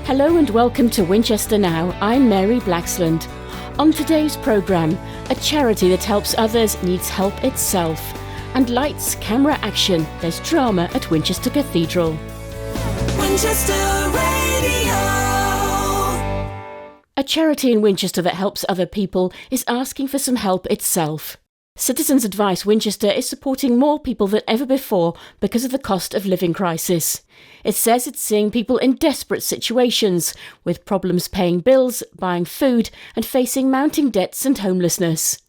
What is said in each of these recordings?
Hello and welcome to Winchester Now. I'm Mary Blacksland. On today's programme, a charity that helps others needs help itself. And lights, camera, action. There's drama at Winchester Cathedral. Winchester Radio. A charity in Winchester that helps other people is asking for some help itself. Citizens Advice Winchester is supporting more people than ever before because of the cost of living crisis. It says it's seeing people in desperate situations, with problems paying bills, buying food, and facing mounting debts and homelessness.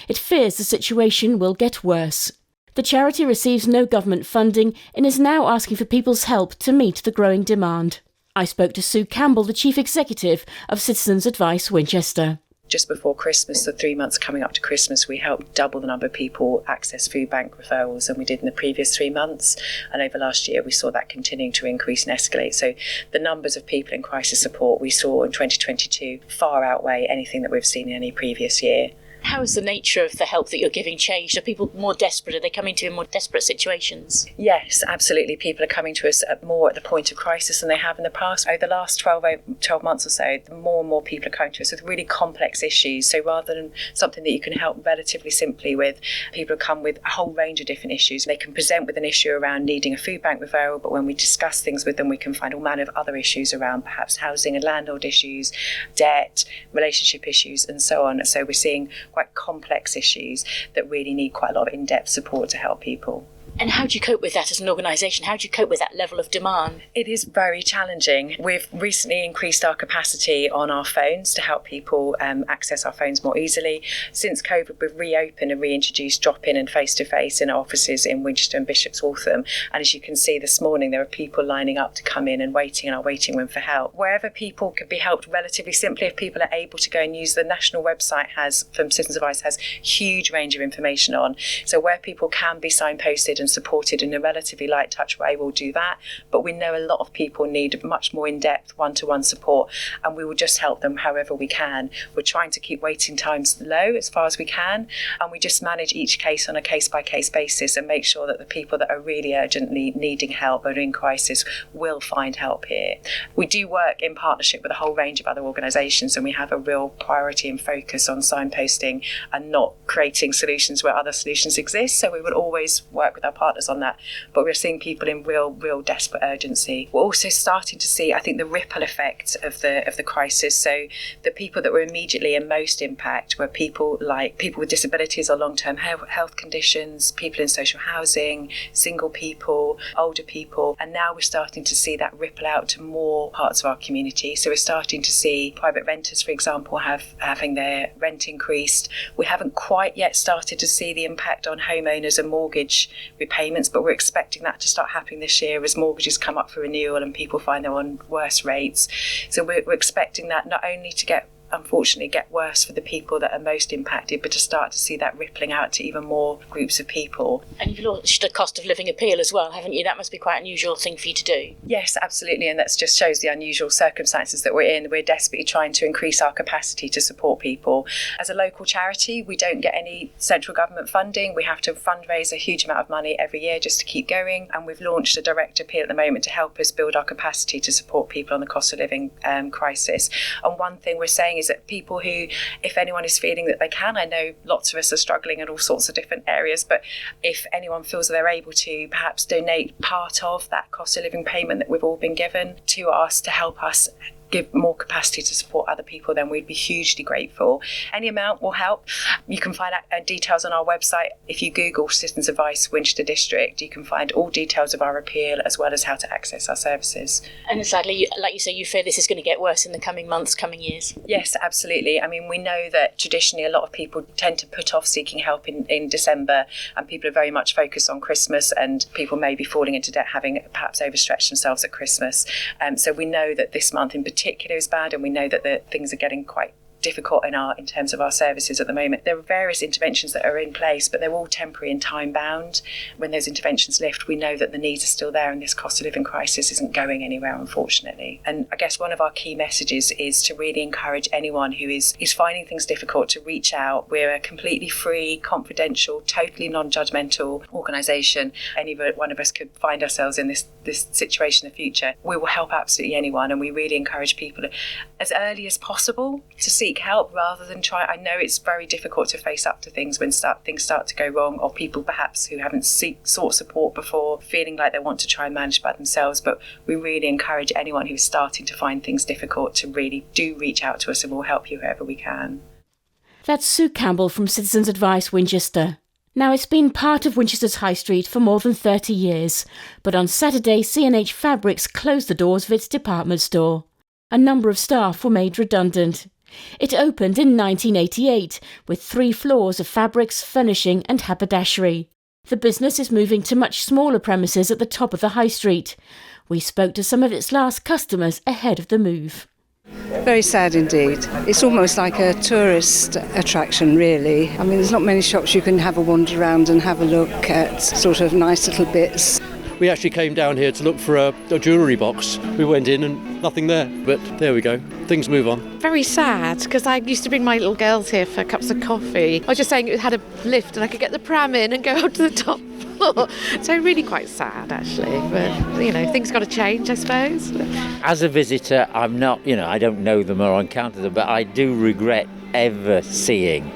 It fears the situation will get worse. The charity receives no government funding and is now asking for people's help to meet the growing demand. I spoke to Sue Campbell, the Chief Executive of Citizens Advice Winchester. Just before Christmas, the 3 months coming up to Christmas, we helped double the number of people access food bank referrals than we did in the previous 3 months. And over last year, we saw that continuing to increase and escalate. So the numbers of people in crisis support we saw in 2022 far outweigh anything that we've seen in any previous year. How has the nature of the help that you're giving changed? Are people more desperate? Are they coming to you in more desperate situations? Yes, absolutely. People are coming to us more at the point of crisis than they have in the past. Over the last 12 months or so, more and more people are coming to us with really complex issues. So rather than something that you can help relatively simply with, people come with a whole range of different issues. They can present with an issue around needing a food bank referral, but when we discuss things with them, we can find all manner of other issues around perhaps housing and landlord issues, debt, relationship issues, and so on. So we're seeing quite complex issues that really need quite a lot of in-depth support to help people. And how do you cope with that as an organisation? How do you cope with that level of demand? It is very challenging. We've recently increased our capacity on our phones to help people access our phones more easily. Since COVID, we've reopened and reintroduced drop-in and face-to-face in our offices in Winchester and Bishop's Waltham. And as you can see this morning, there are people lining up to come in and waiting in our waiting room for help. Wherever people can be helped relatively simply, if people are able to go and use the national website from Citizens Advice has huge range of information on. So where people can be signposted and supported in a relatively light touch way, we'll do that. But we know a lot of people need much more in-depth one-to-one support, and we will just help them however we can. We're trying to keep waiting times low as far as we can, and we just manage each case on a case-by-case basis and make sure that the people that are really urgently needing help or in crisis will find help here. We do work in partnership with a whole range of other organisations, and we have a real priority and focus on signposting and not creating solutions where other solutions exist. So we will always work with our partners on that, but we're seeing people in real desperate urgency. We're also starting to see, I think, the ripple effect of the crisis. So the people that were immediately in most impact were people with disabilities or long-term health conditions, people in social housing, single people, older people, and now we're starting to see that ripple out to more parts of our community. So we're starting to see private renters, for example, having their rent increased. We haven't quite yet started to see the impact on homeowners and mortgage repayments, but we're expecting that to start happening this year as mortgages come up for renewal and people find they're on worse rates. So we're expecting that not only to unfortunately get worse for the people that are most impacted, but to start to see that rippling out to even more groups of people. And you've launched a cost of living appeal as well, haven't you? That must be quite an unusual thing for you to do. Yes, absolutely, and that just shows the unusual circumstances that we're in. We're desperately trying to increase our capacity to support people. As a local charity, we don't get any central government funding. We have to fundraise a huge amount of money every year just to keep going, and we've launched a direct appeal at the moment to help us build our capacity to support people on the cost of living crisis. And one thing we're saying is that people who, if anyone is feeling that they can, I know lots of us are struggling in all sorts of different areas, but if anyone feels that they're able to perhaps donate part of that cost of living payment that we've all been given to us to help us give more capacity to support other people, then we'd be hugely grateful. Any amount will help. You can find out details on our website. If you Google Citizens Advice Winchester District, you can find all details of our appeal as well as how to access our services. And sadly, like you say, you fear this is going to get worse in the coming months, coming years. Yes, absolutely. I mean, we know that traditionally a lot of people tend to put off seeking help in December, and people are very much focused on Christmas, and people may be falling into debt having perhaps overstretched themselves at Christmas. So we know that this month in particular is bad, and we know that things are getting quite difficult in terms of our services at the moment. There are various interventions that are in place, but they're all temporary and time bound. When those interventions lift, we know that the needs are still there, and this cost of living crisis isn't going anywhere, unfortunately. And I guess one of our key messages is to really encourage anyone who is finding things difficult to reach out. We're a completely free, confidential, totally non-judgmental organisation. Any one of us could find ourselves in this situation in the future. We will help absolutely anyone, and we really encourage people as early as possible to seek help rather than try. I know it's very difficult to face up to things when things start to go wrong, or people perhaps who haven't sought support before, feeling like they want to try and manage by themselves. But we really encourage anyone who's starting to find things difficult to really do reach out to us, and we'll help you wherever we can. That's Sue Campbell from Citizens Advice Winchester. Now, it's been part of Winchester's High Street for more than 30 years, but on Saturday, C&H Fabrics closed the doors of its department store. A number of staff were made redundant. It opened in 1988 with 3 floors of fabrics, furnishing and haberdashery. The business is moving to much smaller premises at the top of the High Street. We spoke to some of its last customers ahead of the move. Very sad indeed. It's almost like a tourist attraction, really. I mean, there's not many shops you can have a wander around and have a look at sort of nice little bits. We actually came down here to look for a jewellery box. We went in and nothing there, but there we go. Things move on. Very sad, because I used to bring my little girls here for cups of coffee. I was just saying it had a lift and I could get the pram in and go up to the top floor. So really quite sad, actually. But, things got to change, I suppose. As a visitor, I'm not, I don't know them or encounter them, but I do regret ever seeing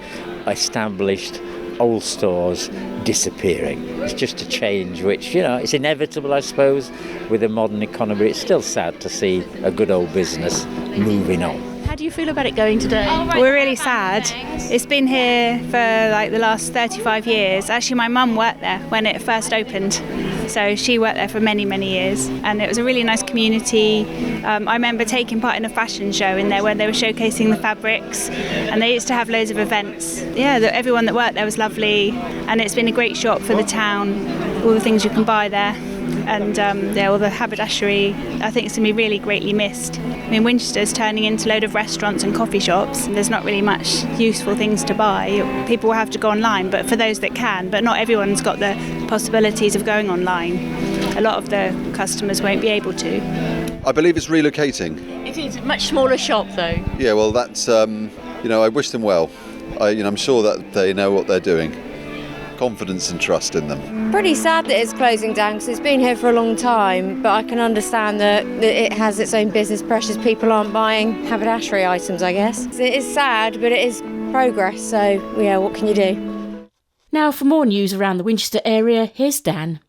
established old stores disappearing. It's just a change which, it's inevitable, I suppose, with a modern economy. It's still sad to see a good old business moving on. How do you feel about it going today? We're really sad. It's been here for the last 35 years. Actually, my mum worked there when it first opened. So she worked there for many, many years. And it was a really nice community. I remember taking part in a fashion show in there where they were showcasing the fabrics. And they used to have loads of events. Yeah, everyone that worked there was lovely. And it's been a great shop for the town. All the things you can buy there. And all the haberdashery, I think it's going to be really greatly missed. I mean, Winchester's turning into a load of restaurants and coffee shops. There's not really much useful things to buy. People will have to go online, but for those that can, but not everyone's got the possibilities of going online. A lot of the customers won't be able to. I believe it's relocating. It is a much smaller shop, though. Yeah, well, that's, I wish them well. I'm sure that they know what they're doing. Confidence and trust in them. Pretty sad that it's closing down because it's been here for a long time, but I can understand that it has its own business pressures. People aren't buying haberdashery items, I guess. It is sad, but it is progress, so yeah, what can you do? Now for more news around the Winchester area, here's Dan.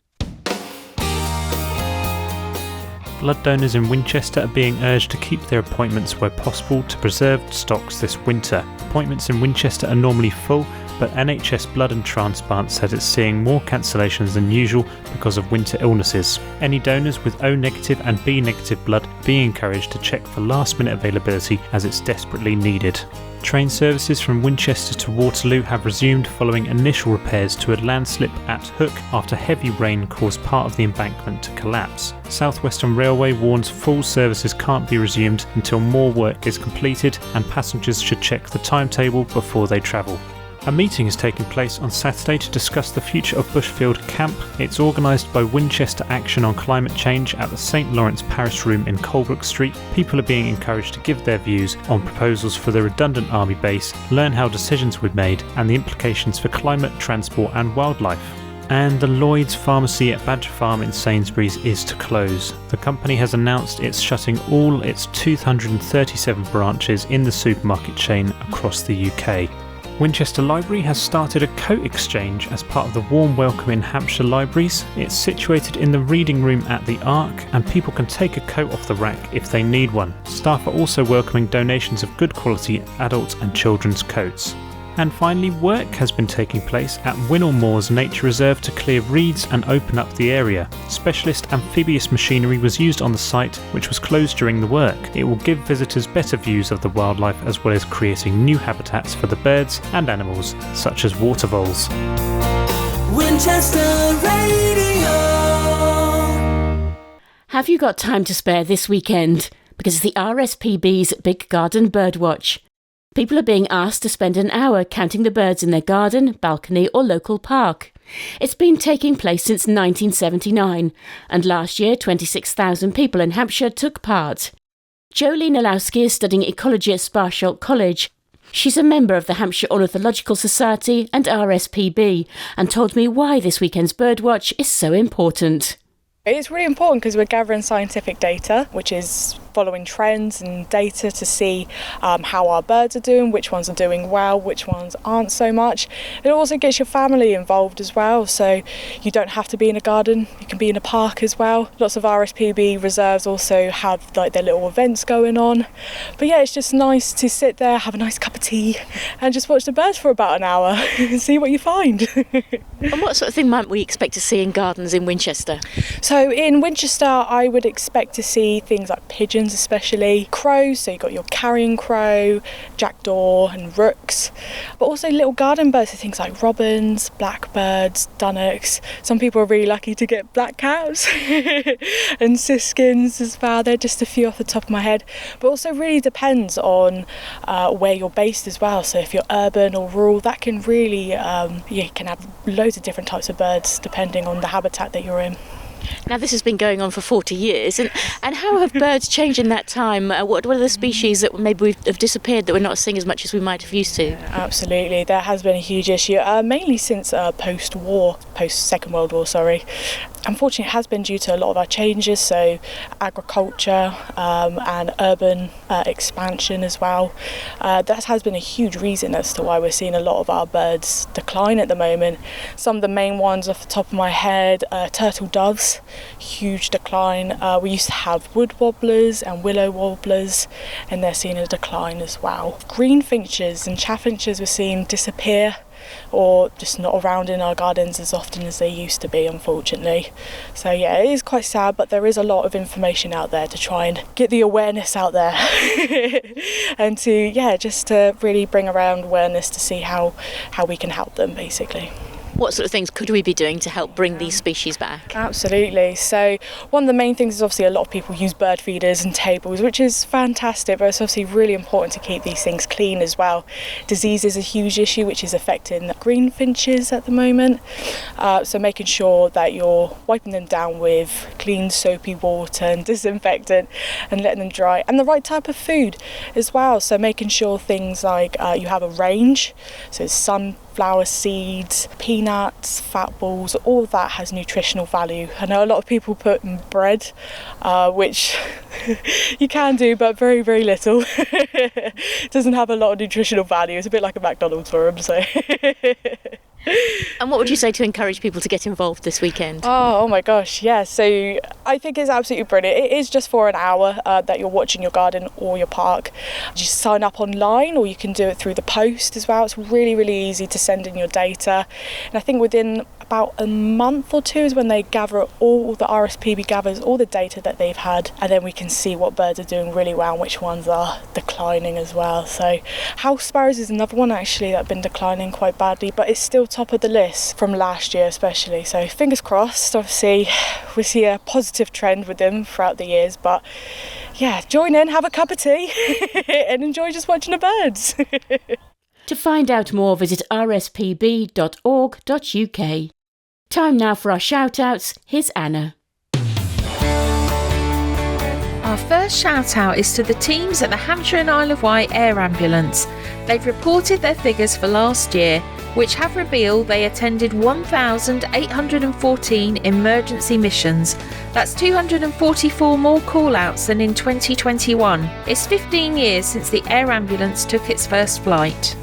Blood donors in Winchester are being urged to keep their appointments where possible to preserve stocks this winter. Appointments in Winchester are normally full, but NHS Blood and Transplant said it's seeing more cancellations than usual because of winter illnesses. Any donors with O negative and B negative blood being encouraged to check for last minute availability as it's desperately needed. Train services from Winchester to Waterloo have resumed following initial repairs to a landslip at Hook after heavy rain caused part of the embankment to collapse. South Western Railway warns full services can't be resumed until more work is completed, and passengers should check the timetable before they travel. A meeting is taking place on Saturday to discuss the future of Bushfield Camp. It's organised by Winchester Action on Climate Change at the St Lawrence Parish Room in Colebrook Street. People are being encouraged to give their views on proposals for the redundant army base, learn how decisions were made and the implications for climate, transport and wildlife. And the Lloyd's pharmacy at Badger Farm in Sainsbury's is to close. The company has announced it's shutting all its 237 branches in the supermarket chain across the UK. Winchester Library has started a coat exchange as part of the warm welcome in Hampshire libraries. It's situated in the reading room at the Ark, and people can take a coat off the rack if they need one. Staff are also welcoming donations of good quality adult and children's coats. And finally, work has been taking place at Winnell Moors Nature Reserve to clear reeds and open up the area. Specialist amphibious machinery was used on the site, which was closed during the work. It will give visitors better views of the wildlife as well as creating new habitats for the birds and animals, such as water voles. Winchester Radio. Have you got time to spare this weekend? Because it's the RSPB's Big Garden Birdwatch. People are being asked to spend an hour counting the birds in their garden, balcony or local park. It's been taking place since 1979, and last year 26,000 people in Hampshire took part. Jolie Nalowski is studying ecology at Sparsholt College. She's a member of the Hampshire Ornithological Society and RSPB, and told me why this weekend's birdwatch is so important. It's really important because we're gathering scientific data, which is following trends and data to see how our birds are doing, which ones are doing well, which ones aren't so much. It also gets your family involved as well, so you don't have to be in a garden, you can be in a park as well. Lots of RSPB reserves also have like their little events going on. But yeah, it's just nice to sit there, have a nice cup of tea and just watch the birds for about an hour and see what you find. And what sort of thing might we expect to see in gardens in Winchester? So in Winchester I would expect to see things like pigeons, especially crows, so you've got your carrion crow, jackdaw and rooks, but also little garden birds, so things like robins, blackbirds, dunnocks. Some people are really lucky to get blackcaps and siskins as well. They're just a few off the top of my head, but also really depends on where you're based as well. So if you're urban or rural, that can really you can have loads of different types of birds depending on the habitat that you're in. Now, this has been going on for 40 years, and how have birds changed in that time? What are the species that maybe have disappeared that we're not seeing as much as we might have used to? Absolutely, there has been a huge issue, mainly since post-Second World War, sorry. Unfortunately, it has been due to a lot of our changes, so agriculture and urban expansion as well. That has been a huge reason as to why we're seeing a lot of our birds decline at the moment. Some of the main ones off the top of my head, turtle doves, huge decline. We used to have wood warblers and willow warblers, and they're seeing a decline as well. Greenfinches and chaffinches we're seeing disappear, or just not around in our gardens as often as they used to be, unfortunately. So yeah, it is quite sad, but there is a lot of information out there to try and get the awareness out there and to really bring around awareness to see how we can help them, basically. What sort of things could we be doing to help bring these species back? Absolutely. So one of the main things is obviously a lot of people use bird feeders and tables, which is fantastic, but it's obviously really important to keep these things clean as well. Disease is a huge issue which is affecting greenfinches at the moment. So making sure that you're wiping them down with clean soapy water and disinfectant and letting them dry, and the right type of food as well. So making sure things like you have a range, so sunflower seeds, peanuts, fat balls, all of that has nutritional value. I know a lot of people put in bread, which you can do, but very, very little. It doesn't have a lot of nutritional value. It's a bit like a McDonald's for them, so. And what would you say to encourage people to get involved this weekend? Oh my gosh, yeah. So I think it's absolutely brilliant. It is just for an hour that you're watching your garden or your park. Just sign up online, or you can do it through the post as well. It's really, really easy to send in your data. And I think within about a month or two is when they gather all the RSPB gathers all the data that they've had, and then we can see what birds are doing really well and which ones are declining as well. So house sparrows is another one actually that have been declining quite badly, but it's still top of the list from last year especially. So fingers crossed, obviously we see a positive trend with them throughout the years, but yeah, join in, have a cup of tea and enjoy just watching the birds. To find out more, visit rspb.org.uk. Time now for our shout-outs. Here's Anna. Our first shout-out is to the teams at the Hampshire and Isle of Wight Air Ambulance. They've reported their figures for last year, which have revealed they attended 1,814 emergency missions. That's 244 more call-outs than in 2021. It's 15 years since the air ambulance took its first flight.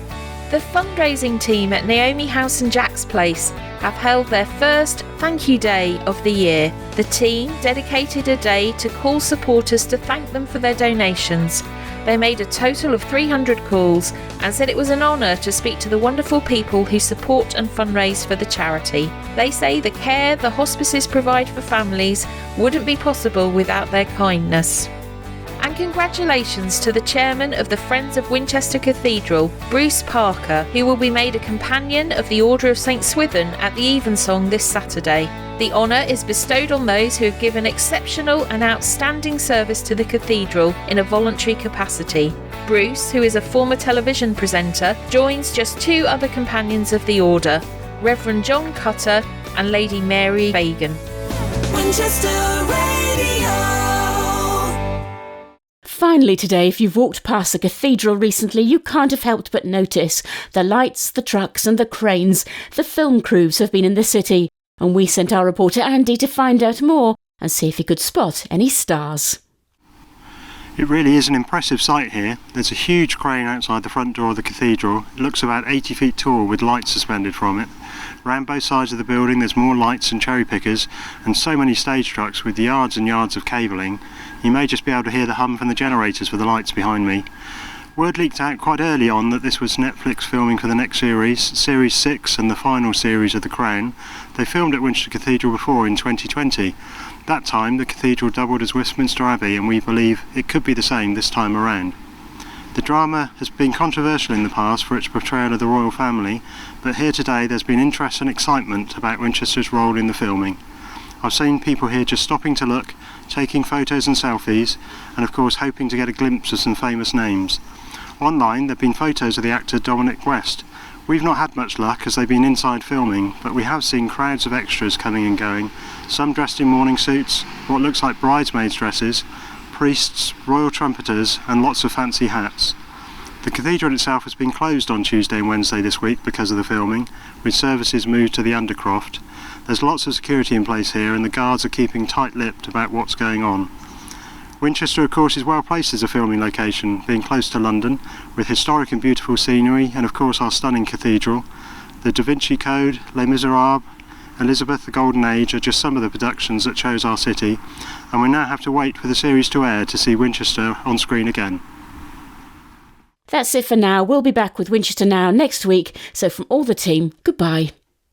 The fundraising team at Naomi House and Jack's Place have held their first Thank You Day of the year. The team dedicated a day to call supporters to thank them for their donations. They made a total of 300 calls and said it was an honour to speak to the wonderful people who support and fundraise for the charity. They say the care the hospices provide for families wouldn't be possible without their kindness. And congratulations to the chairman of the Friends of Winchester Cathedral, Bruce Parker, who will be made a Companion of the Order of St Swithin at the Evensong this Saturday. The honour is bestowed on those who have given exceptional and outstanding service to the cathedral in a voluntary capacity. Bruce, who is a former television presenter, joins just 2 other companions of the order, Reverend John Cutter and Lady Mary Fagan. Winchester Radio. Finally today, if you've walked past the cathedral recently, you can't have helped but notice the lights, the trucks and the cranes. The film crews have been in the city, and we sent our reporter Andy to find out more and see if he could spot any stars. It really is an impressive sight here. There's a huge crane outside the front door of the cathedral. It looks about 80 feet tall with lights suspended from it. Around both sides of the building there's more lights and cherry pickers and so many stage trucks with yards and yards of cabling. You may just be able to hear the hum from the generators for the lights behind me. Word leaked out quite early on that this was Netflix filming for the next series, Series 6 and the final series of The Crown. They filmed at Winchester Cathedral before in 2020. That time the cathedral doubled as Westminster Abbey, and we believe it could be the same this time around. The drama has been controversial in the past for its portrayal of the royal family, but here today there's been interest and excitement about Winchester's role in the filming. I've seen people here just stopping to look, taking photos and selfies, and of course hoping to get a glimpse of some famous names. Online there have been photos of the actor Dominic West. We've not had much luck as they've been inside filming, but we have seen crowds of extras coming and going, some dressed in morning suits, what looks like bridesmaids' dresses, priests, royal trumpeters and lots of fancy hats. The cathedral itself has been closed on Tuesday and Wednesday this week because of the filming, with services moved to the Undercroft. There's lots of security in place here and the guards are keeping tight-lipped about what's going on. Winchester, of course, is well placed as a filming location, being close to London, with historic and beautiful scenery and of course our stunning cathedral. The Da Vinci Code, Les Miserables, Elizabeth the Golden Age are just some of the productions that chose our city, and we now have to wait for the series to air to see Winchester on screen again. That's it for now. We'll be back with Winchester Now next week, so from all the team, goodbye.